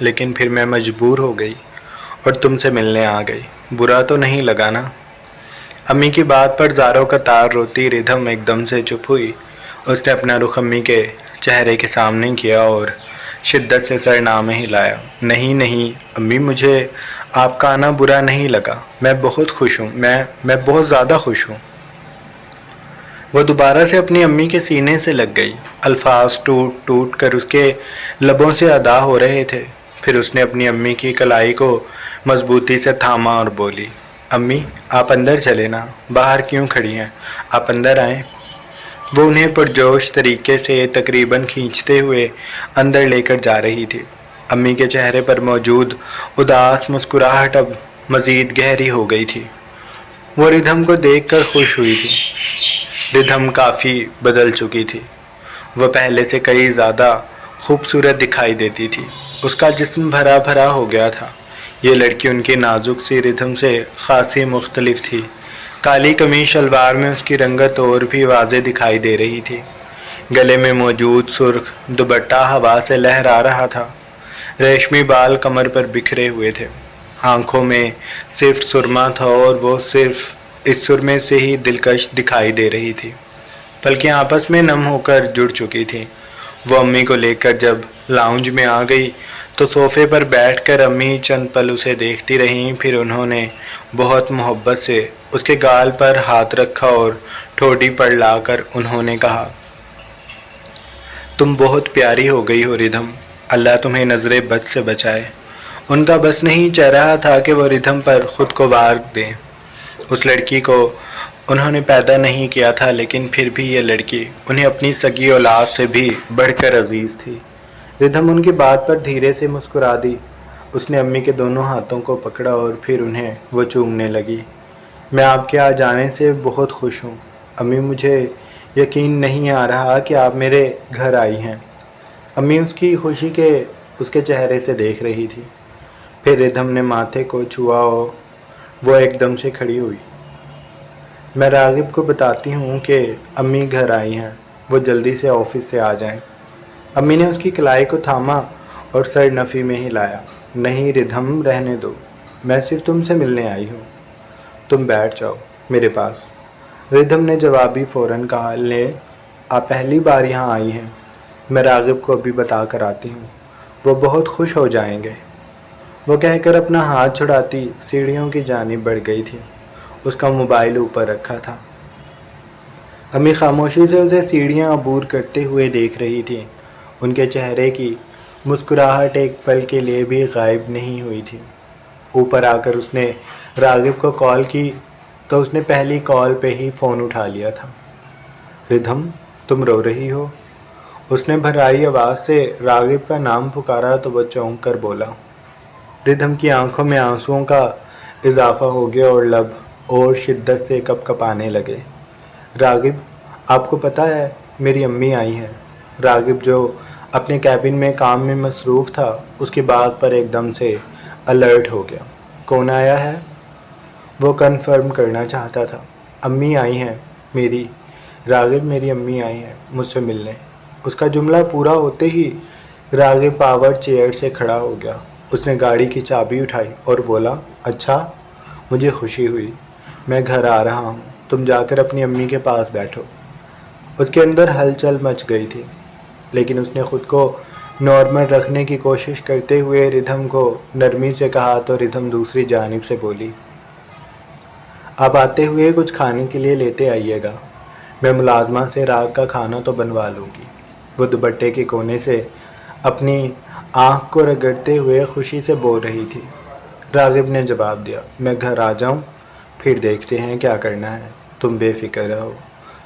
لیکن پھر میں مجبور ہو گئی اور تم سے ملنے آ گئی۔ برا تو نہیں لگا نا؟ امی کی بات پر زاروں کا تار روتی ردھم ایک دم سے چپ ہوئی۔ اس نے اپنا رخ امی کے چہرے کے سامنے کیا اور شدت سے سر نامے ہلایا۔ نہیں نہیں امی، مجھے آپ کا آنا برا نہیں لگا، میں بہت خوش ہوں، میں بہت زیادہ خوش ہوں۔ وہ دوبارہ سے اپنی امی کے سینے سے لگ گئی۔ الفاظ ٹوٹ ٹوٹ کر اس کے لبوں سے ادا ہو رہے تھے۔ پھر اس نے اپنی امی کی کلائی کو مضبوطی سے تھاما اور بولی، امی آپ اندر چلے نا، باہر کیوں کھڑی ہیں، آپ اندر آئیں۔ وہ انہیں پرجوش طریقے سے تقریباً کھینچتے ہوئے اندر لے کر جا رہی تھی۔ امی کے چہرے پر موجود اداس مسکراہٹ اب مزید گہری ہو گئی تھی۔ وہ ردھم کو دیکھ کر خوش ہوئی تھی۔ ردھم کافی بدل چکی تھی۔ وہ پہلے سے کئی زیادہ خوبصورت دکھائی دیتی تھی۔ اس کا جسم بھرا بھرا ہو گیا تھا۔ یہ لڑکی ان کی نازک سی ردھم سے خاصی مختلف تھی۔ کالی قمیص شلوار میں اس کی رنگت اور بھی واضح دکھائی دے رہی تھی۔ گلے میں موجود سرخ دوپٹہ ہوا سے لہرا رہا تھا۔ ریشمی بال کمر پر بکھرے ہوئے تھے۔ آنکھوں میں صرف سرما تھا اور وہ صرف اس سرمے سے ہی دلکش دکھائی دے رہی تھی۔ پلکیں آپس میں نم ہو کر جڑ چکی تھیں۔ وہ امی کو لے کر جب لاؤنج میں آ گئی تو صوفے پر بیٹھ کر امی چند پل اسے دیکھتی رہیں۔ پھر انہوں نے بہت محبت سے اس کے گال پر ہاتھ رکھا اور ٹھوڑی پر لا کر انہوں نے کہا، تم بہت پیاری ہو گئی ہو ردھم، اللہ تمہیں نظر بد سے بچائے۔ ان کا بس نہیں چل رہا تھا کہ وہ ردھم پر خود کو وار دیں۔ اس لڑکی کو انہوں نے پیدا نہیں کیا تھا، لیکن پھر بھی یہ لڑکی انہیں اپنی سگی اولاد سے بھی بڑھ کر عزیز تھی۔ ردھم ان کی بات پر دھیرے سے مسکرا دی۔ اس نے امی کے دونوں ہاتھوں کو پکڑا اور پھر انہیں وہ چومنے لگی۔ میں آپ کے آ جانے سے بہت خوش ہوں امی، مجھے یقین نہیں آ رہا کہ آپ میرے گھر آئی ہیں۔ امی اس کی خوشی کے اس کے چہرے سے دیکھ رہی تھی۔ پھر ردھم نے ماتھے کو چھوا اور وہ ایک دم سے کھڑی ہوئی۔ میں راغب کو بتاتی ہوں کہ امی گھر آئی ہیں، وہ جلدی سے آفس سے آ جائیں۔ امی نے اس کی کلائی کو تھاما اور سر نفی میں ہلایا۔ نہیں ردھم، رہنے دو، میں صرف تم سے ملنے آئی ہوں، تم بیٹھ جاؤ میرے پاس۔ ردھم نے جوابی فوراً کہا، لے آپ پہلی بار یہاں آئی ہیں، میں راغب کو ابھی بتا کر آتی ہوں، وہ بہت خوش ہو جائیں گے۔ وہ کہہ کر اپنا ہاتھ چھڑاتی سیڑھیوں کی جانب بڑھ گئی تھی۔ اس کا موبائل اوپر رکھا تھا۔ امی خاموشی سے اسے سیڑھیاں عبور کرتے ہوئے دیکھ رہی تھی۔ ان کے چہرے کی مسکراہٹ ایک پل کے لیے بھی غائب نہیں ہوئی تھی۔ اوپر آ کر اس نے راغب کو کال کی تو اس نے پہلی کال پہ ہی فون اٹھا لیا تھا۔ ردھم تم رو رہی ہو؟ اس نے بھرائی آواز سے راغب کا نام پکارا تو وہ چونک کر بولا۔ ردھم کی آنکھوں میں آنسوؤں کا اضافہ ہو گیا اور لب اور شدت سے کپ کپانے لگے۔ راغب آپ کو پتہ ہے میری امی آئی ہیں۔ راغب جو اپنے کیبن میں کام میں مصروف تھا، اس کی بات پر ایک دم سے الرٹ ہو گیا۔ کون آیا ہے؟ وہ کنفرم کرنا چاہتا تھا۔ امی آئی ہیں میری، راغب میری امی آئی ہیں مجھ سے ملنے۔ اس کا جملہ پورا ہوتے ہی راغب پاور چیئر سے کھڑا ہو گیا۔ اس نے گاڑی کی چابی اٹھائی اور بولا، اچھا مجھے خوشی ہوئی، میں گھر آ رہا ہوں، تم جا کر اپنی امی کے پاس بیٹھو۔ اس کے اندر ہلچل مچ گئی تھی، لیکن اس نے خود کو نارمل رکھنے کی کوشش کرتے ہوئے ردھم کو نرمی سے کہا تو ردھم دوسری جانب سے بولی، آپ آتے ہوئے کچھ کھانے کے لیے لیتے آئیے گا، میں ملازمہ سے رات کا کھانا تو بنوا لوں گی۔ وہ دوپٹے کے کونے سے اپنی آنکھ کو رگڑتے ہوئے خوشی سے بول رہی تھی۔ راغب نے جواب دیا، میں گھر آ جاؤں پھر دیکھتے ہیں کیا کرنا ہے، تم بے فکر رہو،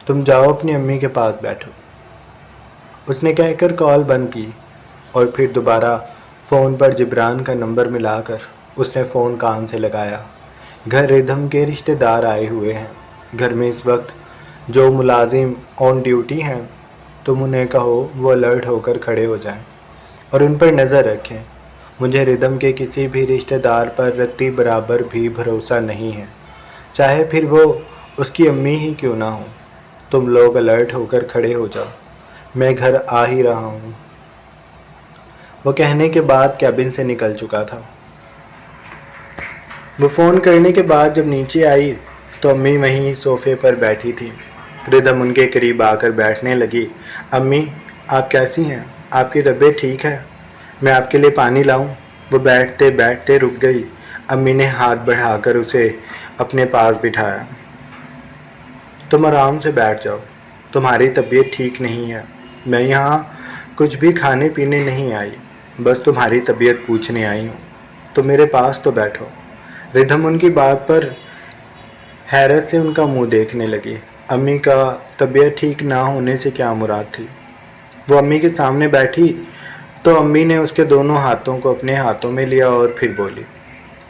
تم جاؤ اپنی امی کے پاس بیٹھو۔ اس نے کہہ کر کال بند کی اور پھر دوبارہ فون پر جبران کا نمبر ملا کر اس نے فون کان سے لگایا۔ گھر ردھم کے رشتہ دار آئے ہوئے ہیں۔ گھر میں اس وقت جو ملازم آن ڈیوٹی ہیں، تم انہیں کہو وہ الرٹ ہو کر کھڑے ہو جائیں اور ان پر نظر رکھیں۔ مجھے ردھم کے کسی بھی رشتہ دار پر رتی برابر بھی بھروسہ نہیں ہے، چاہے پھر وہ اس کی امی ہی کیوں نہ ہو۔ تم لوگ الرٹ ہو کر کھڑے ہو جاؤ، میں گھر آ ہی رہا ہوں۔ وہ کہنے کے بعد کیبن سے نکل چکا تھا۔ وہ فون کرنے کے بعد جب نیچے آئی تو امی وہیں صوفے پر بیٹھی تھی۔ ردھم ان کے قریب آ کر بیٹھنے لگی۔ امی آپ کیسی ہیں؟ آپ کی طبیعت ٹھیک ہے؟ میں آپ کے لیے پانی لاؤں؟ وہ بیٹھتے بیٹھتے رک گئی۔ امی نے ہاتھ بڑھا کر اسے اپنے پاس بٹھایا۔ تم آرام سے بیٹھ جاؤ، تمہاری طبیعت ٹھیک نہیں ہے۔ میں یہاں کچھ بھی کھانے پینے نہیں آئی، بس تمہاری طبیعت پوچھنے آئی ہوں۔ تم میرے پاس تو بیٹھو۔ ردھم ان کی بات پر حیرت سے ان کا منہ دیکھنے لگی۔ امی کا طبیعت ٹھیک نہ ہونے سے کیا مراد تھی؟ وہ امی کے سامنے بیٹھی تو امی نے اس کے دونوں ہاتھوں کو اپنے ہاتھوں میں لیا اور پھر بولی،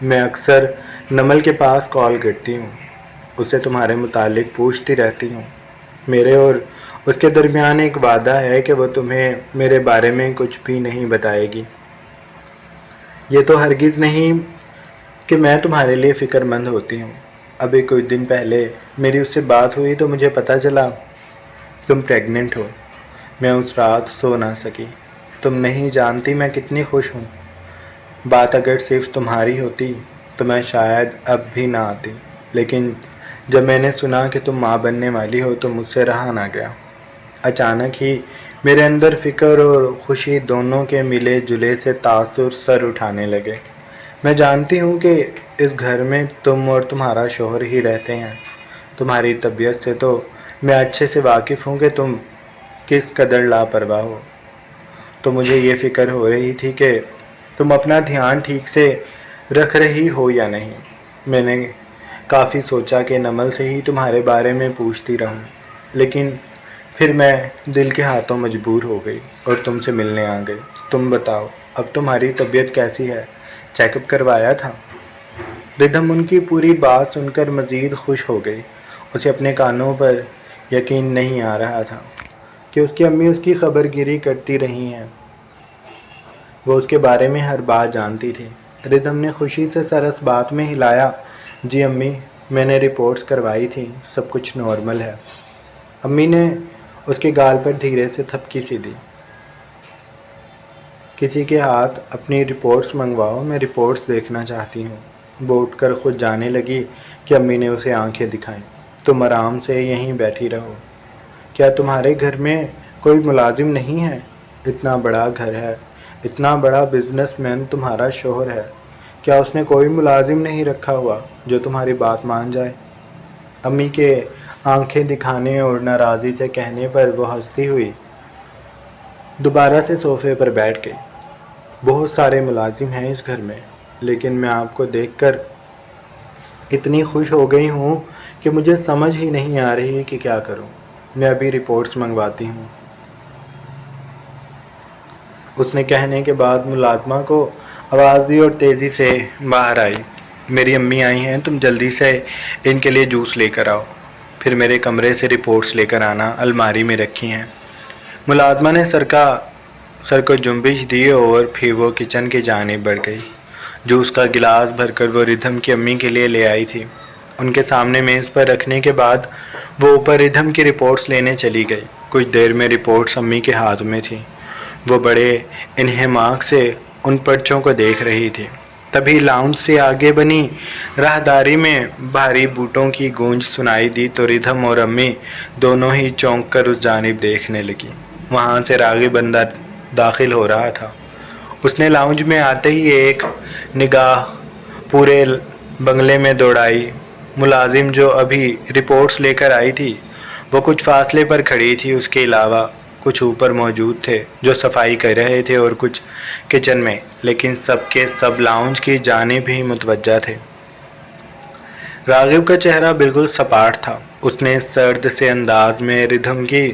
میں اکثر نمل کے پاس کال کرتی ہوں، اسے تمہارے متعلق پوچھتی رہتی ہوں۔ میرے اور اس کے درمیان ایک وعدہ ہے کہ وہ تمہیں میرے بارے میں کچھ بھی نہیں بتائے گی۔ یہ تو ہرگز نہیں کہ میں تمہارے لیے فکر مند ہوتی ہوں۔ ابھی کچھ دن پہلے میری اس سے بات ہوئی تو مجھے پتہ چلا تم پریگننٹ ہو۔ میں اس رات سو نہ سکی۔ تم نہیں جانتی میں کتنی خوش ہوں۔ بات اگر صرف تمہاری ہوتی تو میں شاید اب بھی نہ آتی، لیکن جب میں نے سنا کہ تم ماں بننے والی ہو تو مجھ سے رہا نہ گیا۔ اچانک ہی میرے اندر فکر اور خوشی دونوں کے ملے جلے سے تاثر سر اٹھانے لگے۔ میں جانتی ہوں کہ اس گھر میں تم اور تمہارا شوہر ہی رہتے ہیں۔ تمہاری طبیعت سے تو میں اچھے سے واقف ہوں کہ تم کس قدر لاپرواہ ہو۔ تو مجھے یہ فکر ہو رہی تھی کہ تم اپنا دھیان ٹھیک سے رکھ رہی ہو یا نہیں۔ میں نے کافی سوچا کہ نمل سے ہی تمہارے بارے میں پوچھتی رہوں، لیکن پھر میں دل کے ہاتھوں مجبور ہو گئی اور تم سے ملنے آ گئی۔ تم بتاؤ اب تمہاری طبیعت کیسی ہے؟ چیک اپ کروایا تھا؟ ردھم ان کی پوری بات سن کر مزید خوش ہو گئی۔ اسے اپنے کانوں پر یقین نہیں آ رہا تھا کہ اس کی امی اس کی خبر گیری کرتی رہی ہیں۔ وہ اس کے بارے میں ہر بات جانتی تھی۔ ردھم نے خوشی سے سر اس بات میں ہلایا، جی امی میں نے رپورٹس کروائی تھی، سب کچھ نارمل ہے۔ امی نے اس کے گال پر دھیرے سے تھپکی سی دی۔ کسی کے ہاتھ اپنی رپورٹس منگواؤ، میں رپورٹس دیکھنا چاہتی ہوں۔ وہ اٹھ کر خود جانے لگی کہ امی نے اسے آنکھیں دکھائیں، تم آرام سے یہیں بیٹھی رہو۔ کیا تمہارے گھر میں کوئی ملازم نہیں ہے؟ اتنا بڑا گھر ہے، اتنا بڑا بزنس مین تمہارا شوہر ہے، کیا اس نے کوئی ملازم نہیں رکھا ہوا جو تمہاری بات مان جائے؟ امی کے آنکھیں دکھانے اور ناراضی سے کہنے پر وہ ہنستی ہوئی دوبارہ سے صوفے پر بیٹھ گئی۔ بہت سارے ملازم ہیں اس گھر میں، لیکن میں آپ کو دیکھ کر اتنی خوش ہو گئی ہوں کہ مجھے سمجھ ہی نہیں آ رہی کہ کیا کروں۔ میں ابھی رپورٹس منگواتی ہوں۔ اس نے کہنے کے بعد ملازمہ کو آواز دی اور تیزی سے باہر آئی، میری امی آئی ہیں، تم جلدی سے ان کے لیے جوس لے کر آؤ، پھر میرے کمرے سے رپورٹس لے کر آنا، الماری میں رکھی ہیں۔ ملازمہ نے سر کو جنبش دی اور پھر وہ کچن کی جانب بڑھ گئی۔ جوس کا گلاس بھر کر وہ ردھم کی امی کے لیے لے آئی تھی۔ ان کے سامنے میز پر رکھنے کے بعد وہ اوپر ردھم کی رپورٹس لینے چلی گئی۔ کچھ دیر میں رپورٹس امی کے ہاتھ میں تھی۔ وہ بڑے انہماک سے ان پرچوں کو دیکھ رہی تھی۔ تبھی لاؤنج سے آگے بنی راہداری میں بھاری بوٹوں کی گونج سنائی دی تو ردھم اور امی دونوں ہی چونک کر اس جانب دیکھنے لگی۔ وہاں سے راغب اندر داخل ہو رہا تھا۔ اس نے لاؤنج میں آتے ہی ایک نگاہ پورے بنگلے میں دوڑائی۔ ملازم جو ابھی رپورٹس لے کر آئی تھی وہ کچھ فاصلے پر کھڑی تھی، اس کے علاوہ کچھ اوپر موجود تھے جو صفائی کر رہے تھے اور کچھ کچن میں، لیکن سب کے سب لاؤنج کی جانب ہی متوجہ تھے۔ راغب کا چہرہ بالکل سپاٹ تھا۔ اس نے سرد سے انداز میں ردھم کی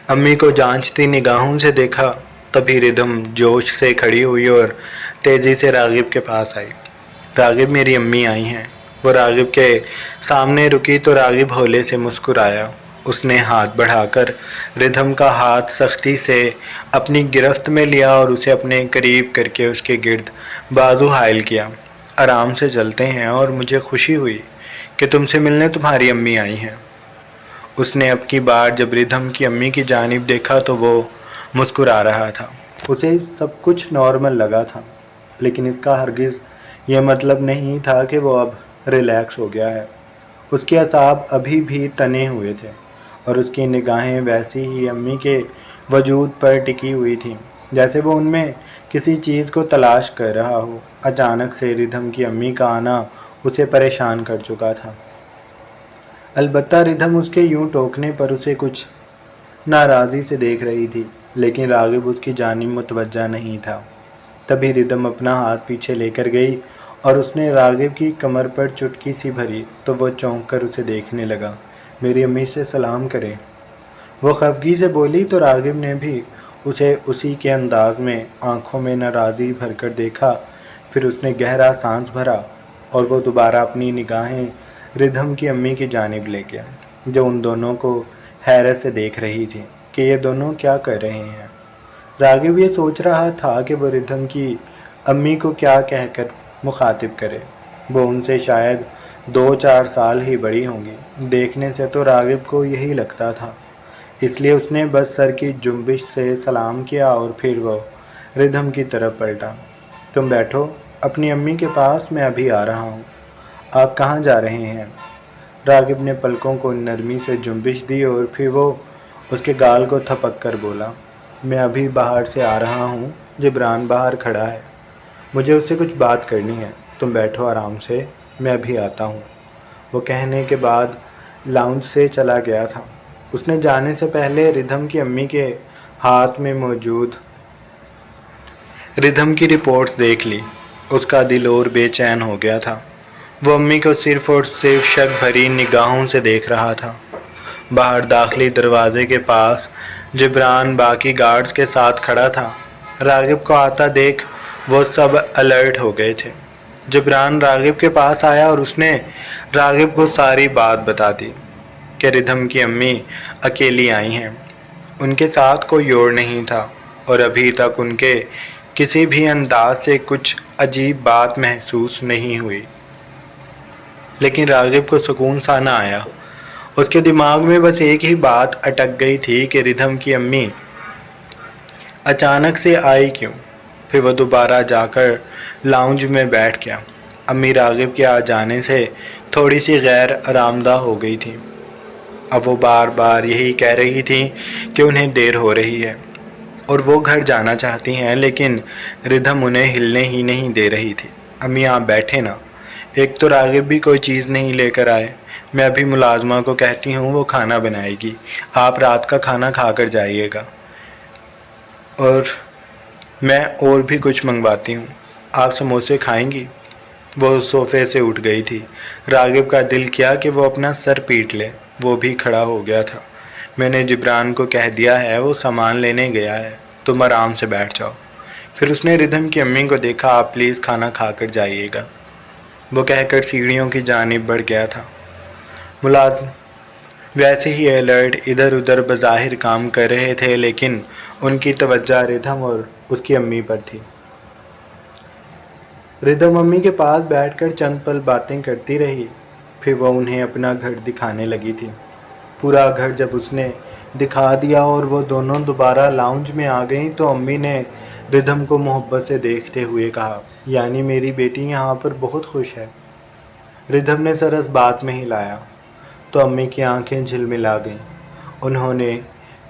امی کو جانچتی نگاہوں سے دیکھا۔ تبھی ردھم جوش سے کھڑی ہوئی اور تیزی سے راغب کے پاس آئی۔ راغب میری امی آئی ہیں۔ وہ راغب کے سامنے رکی تو راغب ہولے سے مسکرایا۔ اس نے ہاتھ بڑھا کر ردھم کا ہاتھ سختی سے اپنی گرفت میں لیا اور اسے اپنے قریب کر کے اس کے گرد بازو حائل کیا۔ آرام سے چلتے ہیں اور مجھے خوشی ہوئی کہ تم سے ملنے تمہاری امی آئی ہیں۔ اس نے اب کی بار جب ردھم کی امی کی جانب دیکھا تو وہ مسکرا رہا تھا۔ اسے سب کچھ نارمل لگا تھا، لیکن اس کا ہرگز یہ مطلب نہیں تھا کہ وہ اب ریلیکس ہو گیا ہے۔ اس کے اعصاب ابھی بھی تنے ہوئے تھے اور اس کی نگاہیں ویسی ہی امی کے وجود پر ٹکی ہوئی تھیں جیسے وہ ان میں کسی چیز کو تلاش کر رہا ہو۔ اچانک سے ردھم کی امی کا آنا اسے پریشان کر چکا تھا۔ البتہ ردھم اس کے یوں ٹوکنے پر اسے کچھ ناراضی سے دیکھ رہی تھی، لیکن راغب اس کی جانب متوجہ نہیں تھا۔ تبھی ردھم اپنا ہاتھ پیچھے لے کر گئی اور اس نے راغب کی کمر پر چٹکی سی بھری تو وہ چونک کر اسے دیکھنے لگا۔ میری امی سے سلام کریں، وہ خفگی سے بولی تو راغب نے بھی اسے اسی کے انداز میں آنکھوں میں ناراضی بھر کر دیکھا۔ پھر اس نے گہرا سانس بھرا اور وہ دوبارہ اپنی نگاہیں ردھم کی امی کی جانب لے گیا، جو ان دونوں کو حیرت سے دیکھ رہی تھی کہ یہ دونوں کیا کر رہے ہیں۔ راغب یہ سوچ رہا تھا کہ وہ ردھم کی امی کو کیا کہہ کر مخاطب کرے۔ وہ ان سے شاید 2-4 سال ہی بڑی ہوں گی، دیکھنے سے تو راغب کو یہی لگتا تھا، اس لیے اس نے بس سر کی جنبش سے سلام کیا اور پھر وہ ردھم کی طرف پلٹا۔ تم بیٹھو اپنی امی کے پاس، میں ابھی آ رہا ہوں۔ آپ کہاں جا رہے ہیں؟ راغب نے پلکوں کو نرمی سے جنبش دی اور پھر وہ اس کے گال کو تھپک کر بولا، میں ابھی باہر سے آ رہا ہوں، جبران باہر کھڑا ہے، مجھے اس سے کچھ بات کرنی ہے، تم بیٹھو آرام سے، میں ابھی آتا ہوں۔ وہ کہنے کے بعد لاؤنج سے چلا گیا تھا۔ اس نے جانے سے پہلے ردھم کی امی کے ہاتھ میں موجود ردھم کی رپورٹس دیکھ لی۔ اس کا دل اور بے چین ہو گیا تھا۔ وہ امی کو صرف اور صرف شک بھری نگاہوں سے دیکھ رہا تھا۔ باہر داخلی دروازے کے پاس جبران باقی گارڈز کے ساتھ کھڑا تھا۔ راغب کو آتا دیکھ وہ سب الرٹ ہو گئے تھے۔ جبران راغب کے پاس آیا اور اس نے راغب کو ساری بات بتا دی کہ ردھم کی امی اکیلی آئی ہیں، ان کے ساتھ کوئی اور نہیں تھا اور ابھی تک ان کے کسی بھی انداز سے کچھ عجیب بات محسوس نہیں ہوئی۔ لیکن راغب کو سکون سا نہ آیا۔ اس کے دماغ میں بس ایک ہی بات اٹک گئی تھی کہ ردھم کی امی اچانک سے آئی کیوں۔ پھر وہ دوبارہ جا کر لاؤنج میں بیٹھ گیا۔ امی راغب کے آ جانے سے تھوڑی سی غیر آرامدہ ہو گئی تھی۔ اب وہ بار بار یہی کہہ رہی تھی کہ انہیں دیر ہو رہی ہے اور وہ گھر جانا چاہتی ہیں، لیکن ردھم انہیں ہلنے ہی نہیں دے رہی تھی۔ امی آپ بیٹھے نا، ایک تو راغب بھی کوئی چیز نہیں لے کر آئے، میں ابھی ملازمہ کو کہتی ہوں وہ کھانا بنائے گی، آپ رات کا کھانا کھا کر جائیے گا اور میں اور بھی کچھ منگواتی ہوں، آپ سموسے کھائیں گی؟ وہ صوفے سے اٹھ گئی تھی۔ راغب کا دل کیا کہ وہ اپنا سر پیٹ لے، وہ بھی کھڑا ہو گیا تھا۔ میں نے جبران کو کہہ دیا ہے، وہ سامان لینے گیا ہے، تم آرام سے بیٹھ جاؤ۔ پھر اس نے ردھم کی امی کو دیکھا، آپ پلیز کھانا کھا کر جائیے گا، وہ کہہ کر سیڑھیوں کی جانب بڑھ گیا تھا۔ ملازم ویسے ہی الرٹ ادھر ادھر بظاہر کام کر رہے تھے، لیکن ان کی توجہ ردھم اور اس کی امی پر تھی۔ ردھم امی کے پاس بیٹھ کر چند پل باتیں کرتی رہی، پھر وہ انہیں اپنا گھر دکھانے لگی تھی۔ پورا گھر جب اس نے دکھا دیا اور وہ دونوں دوبارہ لاؤنج میں آ گئیں تو امی نے ردھم کو محبت سے دیکھتے ہوئے کہا، یعنی میری بیٹی یہاں پر بہت خوش ہے؟ ردھم نے سر اس بات میں ہلایا تو امی کی آنکھیں جھلملا گئیں۔ انہوں نے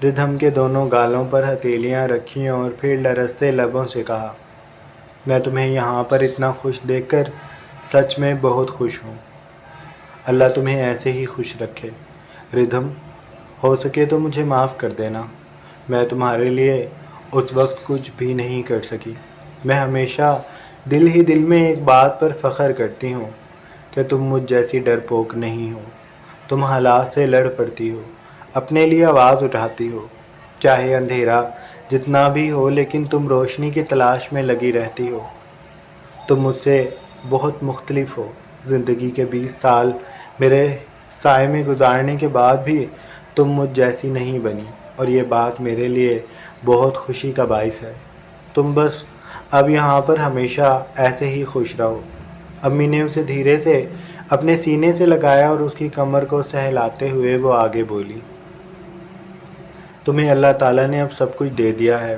ردھم کے دونوں گالوں پر ہتھیلیاں رکھیں اور پھر لرزتے لبوں سے کہا، میں تمہیں یہاں پر اتنا خوش دیکھ کر سچ میں بہت خوش ہوں، اللہ تمہیں ایسے ہی خوش رکھے۔ ردھم، ہو سکے تو مجھے معاف کر دینا، میں تمہارے لیے اس وقت کچھ بھی نہیں کر سکی۔ میں ہمیشہ دل ہی دل میں ایک بات پر فخر کرتی ہوں کہ تم مجھ جیسی ڈرپوک نہیں ہو، تم حالات سے لڑ پڑتی ہو، اپنے لیے آواز اٹھاتی ہو، چاہے اندھیرا جتنا بھی ہو، لیکن تم روشنی کی تلاش میں لگی رہتی ہو۔ تم مجھ سے بہت مختلف ہو، زندگی کے 20 سال میرے سائے میں گزارنے کے بعد بھی تم مجھ جیسی نہیں بنی، اور یہ بات میرے لیے بہت خوشی کا باعث ہے۔ تم بس اب یہاں پر ہمیشہ ایسے ہی خوش رہو۔ امی نے اسے دھیرے سے اپنے سینے سے لگایا اور اس کی کمر کو سہلاتے ہوئے وہ آگے بولی، تمہیں اللہ تعالیٰ نے اب سب کچھ دے دیا ہے،